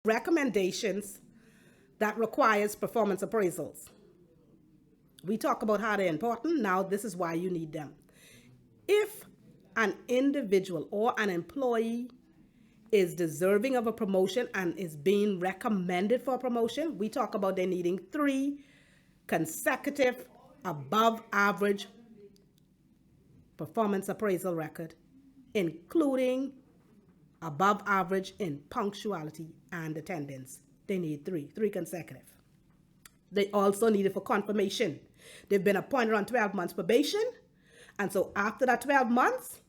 recommendations that requires performance appraisals. We talk about how they're important. Now, this is why you need them. If an individual or an employee is deserving of a promotion and is being recommended for a promotion, we talk about they needing 3 consecutive above average performance appraisal record, including above average in punctuality and attendance. They need three consecutive. They also need it for confirmation. They've been appointed on 12 months probation, and so after that 12 months,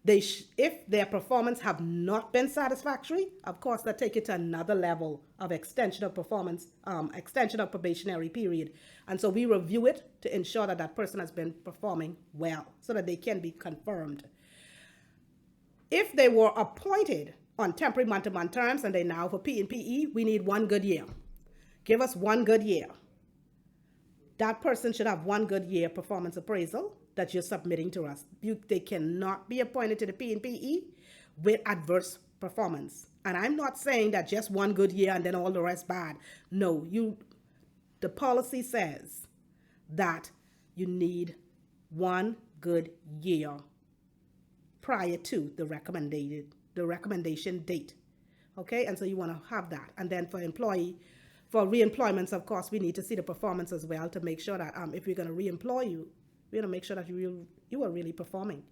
if their performance have not been satisfactory, of course, they'll take it to another level of extension of performance, extension of probationary period. And so we review it to ensure that that person has been performing well so that they can be confirmed. If they were appointed on temporary month-to-month terms and they now for P and PE, we need 1 good year. Give us 1 good year. That person should have 1 good year performance appraisal that you're submitting to us. They cannot be appointed to the P and PE with adverse performance. And I'm not saying that just 1 good year and then all the rest bad. No, the policy says that you need 1 good year prior to the recommendation date. Okay, and so you want to have that. And then for reemployments, of course, we need to see the performance as well to make sure that if we're going to reemploy you, we're going to make sure that you are really performing.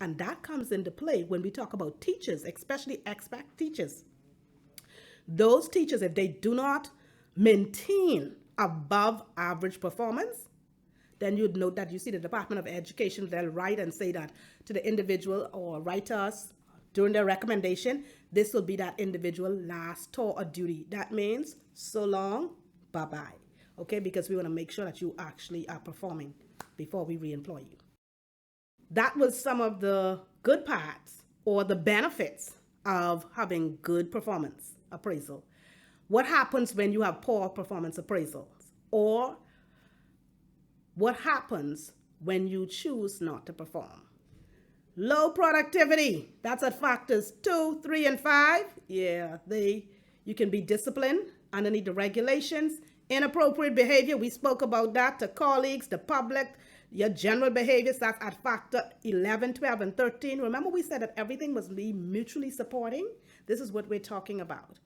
And that comes into play when we talk about teachers, especially expat teachers. Those teachers, if they do not maintain above average performance, then you'd note that you see the Department of Education, they'll write and say that to the individual or write to us during their recommendation, this will be that individual last tour of duty. That means so long, bye-bye. Okay, because we want to make sure that you actually are performing before we reemploy you. That was some of the good parts or the benefits of having good performance appraisal. What happens when you have poor performance appraisals? Or what happens when you choose not to perform? Low productivity, that's at factors 2, 3, and 5. Yeah, you can be disciplined underneath the regulations. Inappropriate behavior, we spoke about that, to colleagues, the public, your general behaviors, that's at factor 11, 12, and 13. Remember we said that everything must be mutually supporting? This is what we're talking about.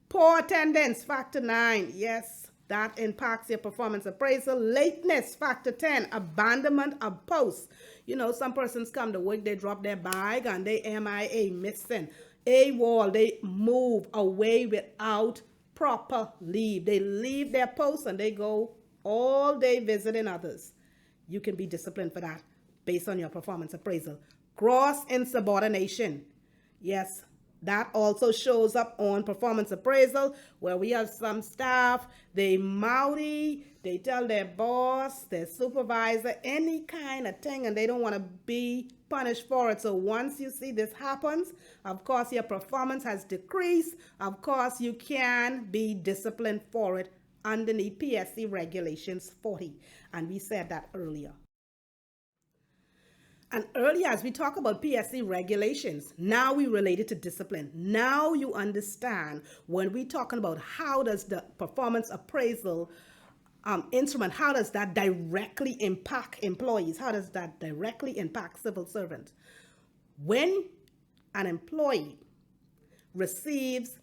Poor attendance, factor 9. Yes, that impacts your performance appraisal. Lateness, factor 10. Abandonment of posts. You know, some persons come to work, they drop their bag and they MIA, missing. AWOL, they move away without proper leave. They leave their posts and they go all day visiting others. You can be disciplined for that based on your performance appraisal. Gross insubordination. Yes, that also shows up on performance appraisal where we have some staff, they mouthy, they tell their boss, their supervisor, any kind of thing, and they don't want to be punished for it. So once you see this happens, of course, your performance has decreased. Of course, you can be disciplined for it underneath PSC regulations 40. And we said that earlier. And earlier, as we talk about PSC regulations, now we relate it to discipline. Now you understand when we're talking about how does the performance appraisal instrument, how does that directly impact employees? How does that directly impact civil servants? When an employee receives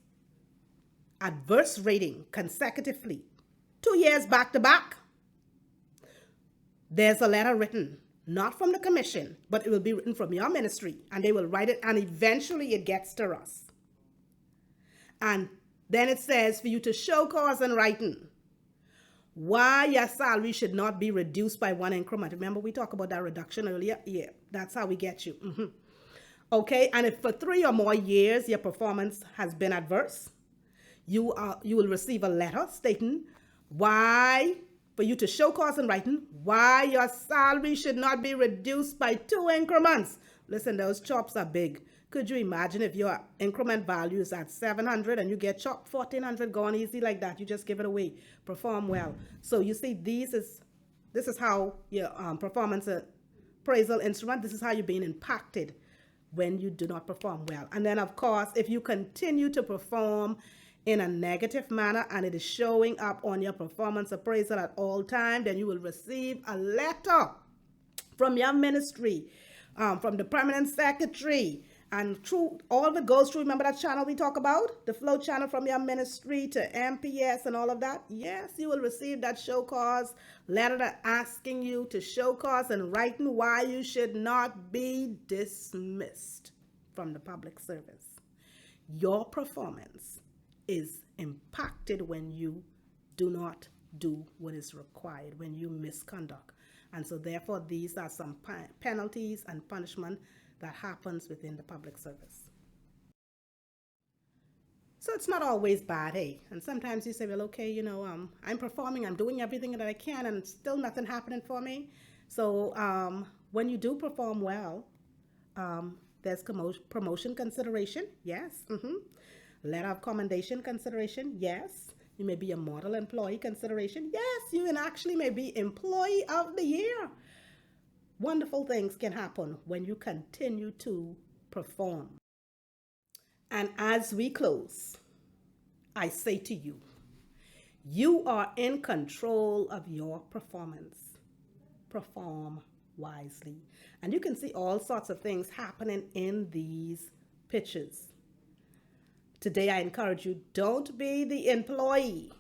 adverse rating consecutively, 2 years back to back, there's a letter written, not from the commission, but it will be written from your ministry, and they will write it, and eventually it gets to us. And then it says for you to show cause in writing why your salary should not be reduced by 1 increment. Remember, we talked about that reduction earlier? Yeah, that's how we get you. Okay, and if for 3 or more years your performance has been adverse, you will receive a letter stating why, for you to show cause in writing, why your salary should not be reduced by 2 increments. Listen, those chops are big. Could you imagine if your increment value is at 700 and you get chopped 1,400 gone easy like that? You just give it away. Perform well. So you see, this is how your performance appraisal instrument, this is how you're being impacted when you do not perform well. And then, of course, if you continue to perform in a negative manner and it is showing up on your performance appraisal at all time, then you will receive a letter from your ministry, from the permanent secretary, and through all of it goes through. Remember that channel we talk about, the flow channel from your ministry to MPS and all of that? Yes, you will receive that show cause letter asking you to show cause and writing why you should not be dismissed from the public service. Your performance is impacted when you do not do what is required, when you misconduct. And so therefore, these are some penalties and punishment that happens within the public service. So it's not always bad, hey? And sometimes you say, well, okay, I'm performing, I'm doing everything that I can, and still nothing happening for me. So when you do perform well, there's promotion consideration, yes. Letter of commendation consideration, yes. You may be a model employee consideration, yes. You actually may be employee of the year. Wonderful things can happen when you continue to perform. And as we close, I say to you, you are in control of your performance. Perform wisely. And you can see all sorts of things happening in these pictures. Today, I encourage you, don't be the employee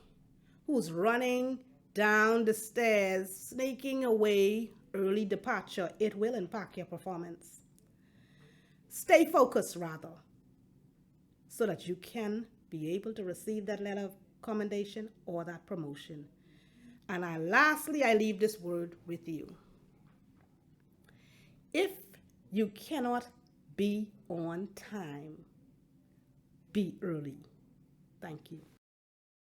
who's running down the stairs, sneaking away, early departure. It will impact your performance. Stay focused, rather, so that you can be able to receive that letter of commendation or that promotion. And lastly, I leave this word with you. If you cannot be on time, be early. Thank you.